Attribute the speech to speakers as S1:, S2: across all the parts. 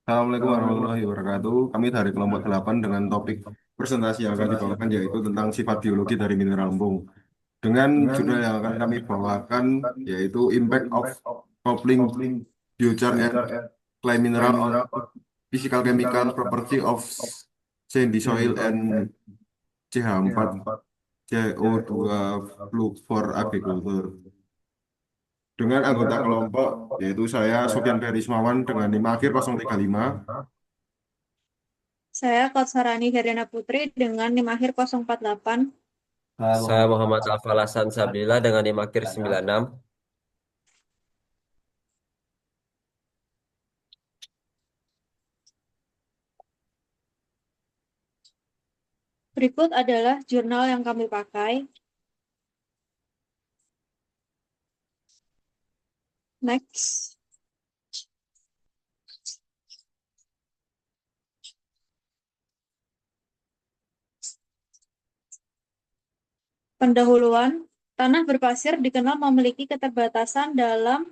S1: Assalamualaikum warahmatullahi wabarakatuh. Kami dari kelompok 8 dengan topik presentasi yang akan dibawakan yaitu tentang sifat biologi dari mineral lempung. Dengan judul yang akan kami bawakan yaitu Impact of Coupling Biochar and Clay Mineral on Physical Chemical Property of Sandy Soil and CH4 CO2 Flux for Agriculture. Dengan anggota kelompok yaitu saya Sofyan Ferry Ismawan dengan NIM akhir 035.
S2: Saya Kautsarani Heriana Putri dengan NIM akhir 048.
S3: Saya Muhammad Alfal Hasan Sabila dengan NIM akhir 96.
S2: Berikut adalah jurnal yang kami pakai. Next. Pendahuluan, tanah berpasir dikenal memiliki keterbatasan dalam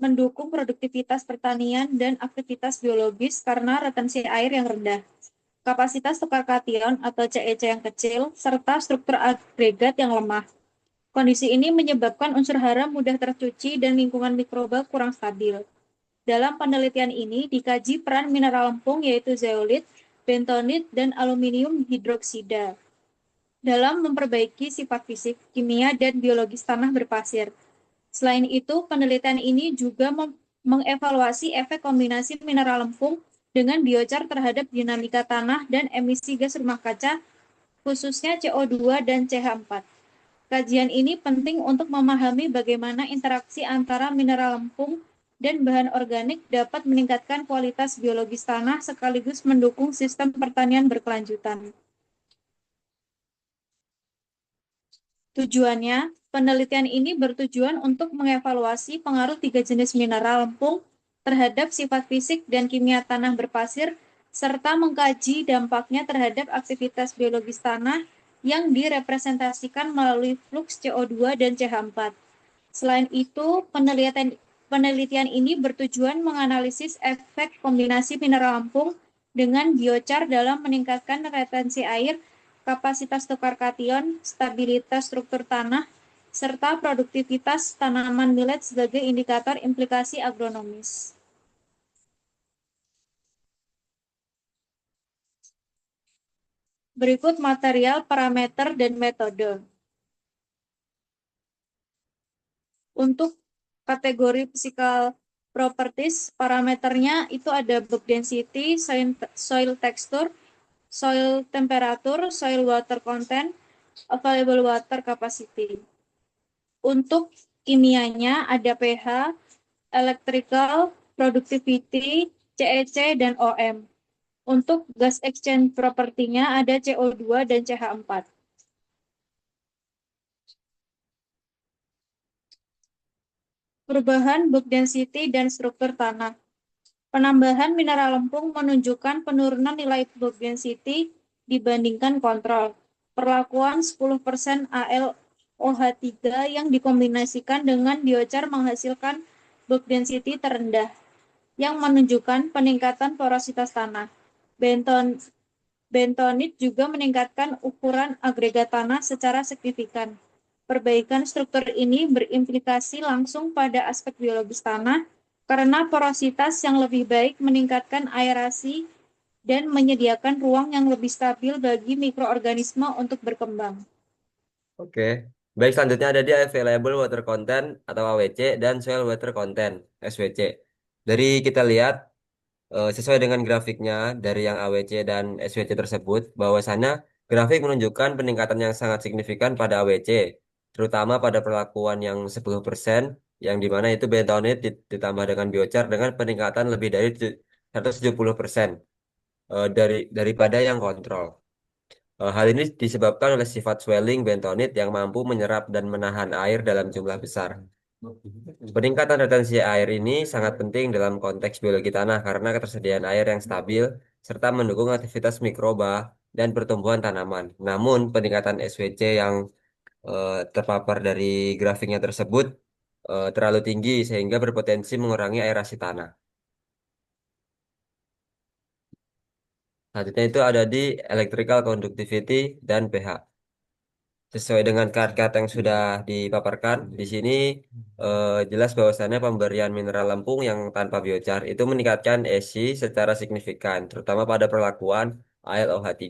S2: mendukung produktivitas pertanian dan aktivitas biologis karena retensi air yang rendah, kapasitas tukar kation atau CEC yang kecil, serta struktur agregat yang lemah. Kondisi ini menyebabkan unsur hara mudah tercuci dan lingkungan mikroba kurang stabil. Dalam penelitian ini dikaji peran mineral lempung yaitu zeolit, bentonit, dan aluminium hidroksida dalam memperbaiki sifat fisik, kimia, dan biologis tanah berpasir. Selain itu, penelitian ini juga mengevaluasi efek kombinasi mineral lempung dengan biochar terhadap dinamika tanah dan emisi gas rumah kaca, khususnya CO2 dan CH4. Kajian ini penting untuk memahami bagaimana interaksi antara mineral lempung dan bahan organik dapat meningkatkan kualitas biologis tanah sekaligus mendukung sistem pertanian berkelanjutan. Tujuannya, penelitian ini bertujuan untuk mengevaluasi pengaruh tiga jenis mineral lempung terhadap sifat fisik dan kimia tanah berpasir, serta mengkaji dampaknya terhadap aktivitas biologis tanah yang direpresentasikan melalui fluks CO2 dan CH4. Selain itu, penelitian ini bertujuan menganalisis efek kombinasi mineral lempung dengan biochar dalam meningkatkan retensi air, kapasitas tukar kation, stabilitas struktur tanah, serta produktivitas tanaman millet sebagai indikator implikasi agronomis. Berikut material, parameter, dan metode. Untuk kategori physical properties, parameternya itu ada bulk density, soil texture, soil temperature, soil water content, available water capacity. Untuk kimianya ada pH, electrical, productivity, CEC, dan OM. Untuk gas exchange propertinya ada CO2 dan CH4. Perubahan bulk density dan struktur tanah. Penambahan mineral lempung menunjukkan penurunan nilai bulk density dibandingkan kontrol. Perlakuan 10% AlOH3 yang dikombinasikan dengan biochar menghasilkan bulk density terendah, yang menunjukkan peningkatan porositas tanah. Bentonit juga meningkatkan ukuran agregat tanah secara signifikan. Perbaikan struktur ini berimplikasi langsung pada aspek biologis tanah karena porositas yang lebih baik meningkatkan aerasi dan menyediakan ruang yang lebih stabil bagi mikroorganisme untuk berkembang.
S3: Oke. Baik, selanjutnya ada di Available Water Content atau AWC dan Soil Water Content SWC. Dari kita lihat, sesuai dengan grafiknya dari yang AWC dan SWC tersebut, bahwasannya grafik menunjukkan peningkatan yang sangat signifikan pada AWC, terutama pada perlakuan yang 10%, yang dimana itu bentonit ditambah dengan biochar dengan peningkatan lebih dari 170% daripada yang kontrol. Hal ini disebabkan oleh sifat swelling bentonit yang mampu menyerap dan menahan air dalam jumlah besar. Peningkatan retensi air ini sangat penting dalam konteks biologi tanah karena ketersediaan air yang stabil serta mendukung aktivitas mikroba dan pertumbuhan tanaman. Namun, peningkatan SWC yang terpapar dari grafiknya tersebut terlalu tinggi sehingga berpotensi mengurangi aerasi tanah. Selanjutnya itu ada di electrical conductivity dan pH. Sesuai dengan kart-kart yang sudah dipaparkan di sini, jelas bahwasannya pemberian mineral lempung yang tanpa biochar itu meningkatkan ESI secara signifikan, terutama pada perlakuan AlOH3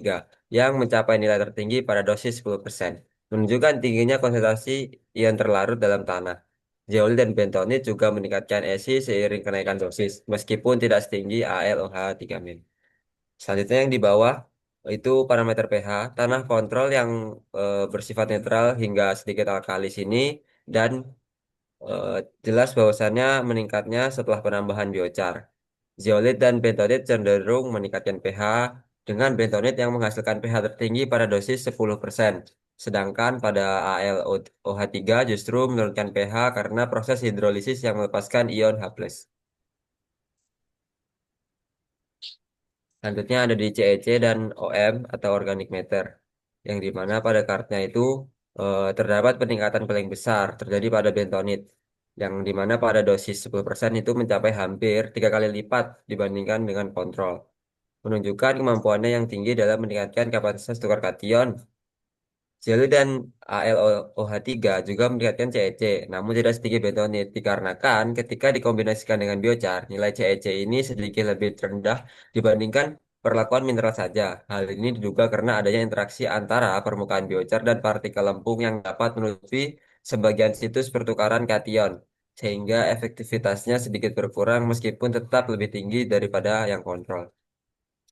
S3: yang mencapai nilai tertinggi pada dosis 10%, menunjukkan tingginya konsentrasi ion terlarut dalam tanah. Zeolit dan bentonit juga meningkatkan ESI seiring kenaikan dosis, meskipun tidak setinggi AlOH3-. Selanjutnya yang di bawah itu parameter pH, tanah kontrol yang bersifat netral hingga sedikit alkalis ini dan eh, jelas bahwasannya meningkatnya setelah penambahan biochar. Zeolit dan bentonit cenderung meningkatkan pH dengan bentonit yang menghasilkan pH tertinggi pada dosis 10%. Sedangkan pada AlOH3 justru menurunkan pH karena proses hidrolisis yang melepaskan ion H+. Selanjutnya ada di CEC dan OM atau organic matter, yang dimana pada kartnya itu terdapat peningkatan paling besar terjadi pada bentonit, yang dimana pada dosis 10% itu mencapai hampir 3 kali lipat dibandingkan dengan kontrol, menunjukkan kemampuannya yang tinggi dalam meningkatkan kapasitas tukar kation. Zelu dan AlOH3 juga meningkatkan CEC, namun tidak setinggi bentonit dikarenakan ketika dikombinasikan dengan biochar, nilai CEC ini sedikit lebih rendah dibandingkan perlakuan mineral saja. Hal ini diduga karena adanya interaksi antara permukaan biochar dan partikel lempung yang dapat menutupi sebagian situs pertukaran kation, sehingga efektivitasnya sedikit berkurang meskipun tetap lebih tinggi daripada yang kontrol.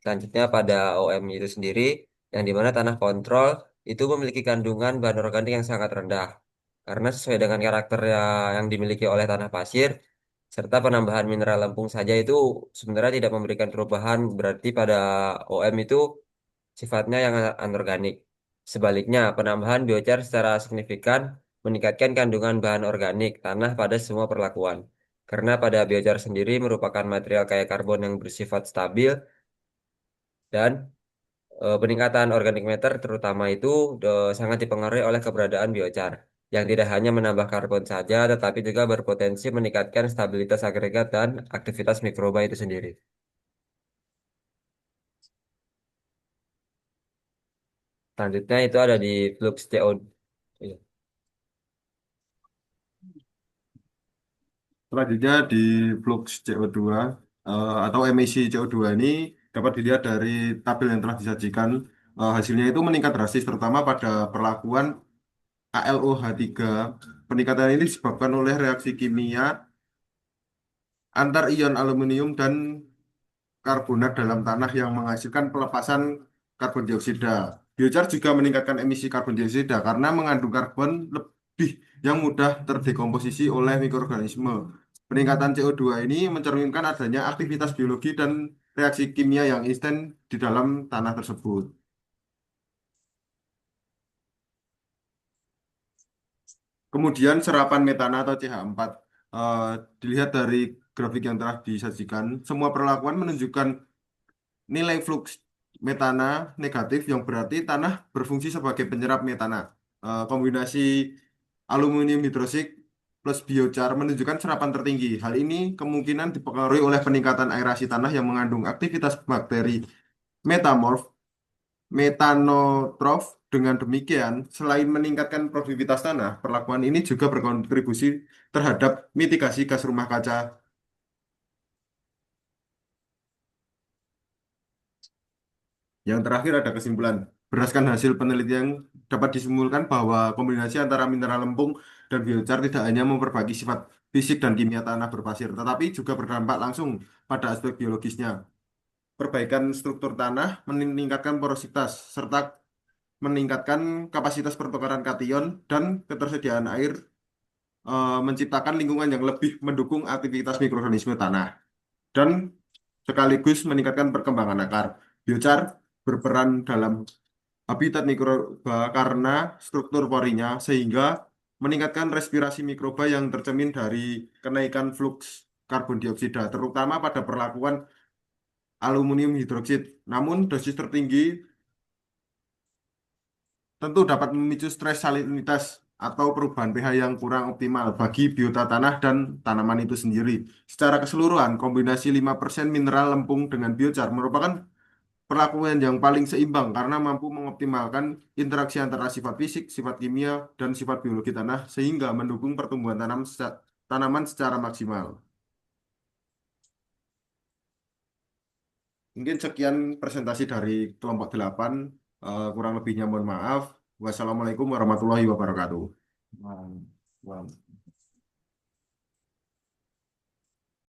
S3: Selanjutnya pada OM itu sendiri, yang dimana tanah kontrol itu memiliki kandungan bahan organik yang sangat rendah. Karena sesuai dengan karakter yang dimiliki oleh tanah pasir, serta penambahan mineral lempung saja itu sebenarnya tidak memberikan perubahan berarti pada OM itu sifatnya yang anorganik. Sebaliknya, penambahan biochar secara signifikan meningkatkan kandungan bahan organik tanah pada semua perlakuan. Karena pada biochar sendiri merupakan material kaya karbon yang bersifat stabil dan peningkatan organic matter terutama itu sangat dipengaruhi oleh keberadaan biochar yang tidak hanya menambah karbon saja tetapi juga berpotensi meningkatkan stabilitas agregat dan aktivitas mikroba itu sendiri. Selanjutnya itu ada di flux CO. Iya.
S1: Selanjutnya di flux CO2 atau emisi CO2 ini dapat dilihat dari tabel yang telah disajikan. Hasilnya itu meningkat drastis terutama pada perlakuan AlOH3. Peningkatan ini disebabkan oleh reaksi kimia antar ion aluminium dan karbonat dalam tanah yang menghasilkan pelepasan karbon dioksida. Biochar juga meningkatkan emisi karbon dioksida karena mengandung karbon lebih yang mudah terdekomposisi oleh mikroorganisme. Peningkatan CO2 ini mencerminkan adanya aktivitas biologi dan reaksi kimia yang instan di dalam tanah tersebut. Kemudian serapan metana atau CH4. Eh, Dilihat dari grafik yang telah disajikan, semua perlakuan menunjukkan nilai flux metana negatif yang berarti tanah berfungsi sebagai penyerap metana. Kombinasi aluminium hidroksida plus biochar menunjukkan serapan tertinggi. Hal ini kemungkinan dipengaruhi oleh peningkatan aerasi tanah yang mengandung aktivitas bakteri metamorf, metanotrof. Dengan demikian, selain meningkatkan produktivitas tanah, perlakuan ini juga berkontribusi terhadap mitigasi gas rumah kaca. Yang terakhir ada kesimpulan. Berdasarkan hasil penelitian dapat disimpulkan bahwa kombinasi antara mineral lempung dan biochar tidak hanya memperbaiki sifat fisik dan kimia tanah berpasir, tetapi juga berdampak langsung pada aspek biologisnya. Perbaikan struktur tanah, meningkatkan porositas, serta meningkatkan kapasitas pertukaran kation dan ketersediaan air, menciptakan lingkungan yang lebih mendukung aktivitas mikroorganisme tanah dan sekaligus meningkatkan perkembangan akar. Biochar berperan dalam habitat mikroba karena struktur porinya sehingga meningkatkan respirasi mikroba yang tercermin dari kenaikan fluks karbon dioksida terutama pada perlakuan aluminium hidroksida. Namun dosis tertinggi tentu dapat memicu stres salinitas atau perubahan pH yang kurang optimal bagi biota tanah dan tanaman itu sendiri. Secara keseluruhan, kombinasi 5% mineral lempung dengan biochar merupakan perlakuan yang paling seimbang karena mampu mengoptimalkan interaksi antara sifat fisik, sifat kimia, dan sifat biologi tanah sehingga mendukung pertumbuhan tanaman secara maksimal. Mungkin sekian presentasi dari kelompok 8. Kurang lebihnya mohon maaf. Wassalamualaikum warahmatullahi wabarakatuh.
S4: Wow. Wow.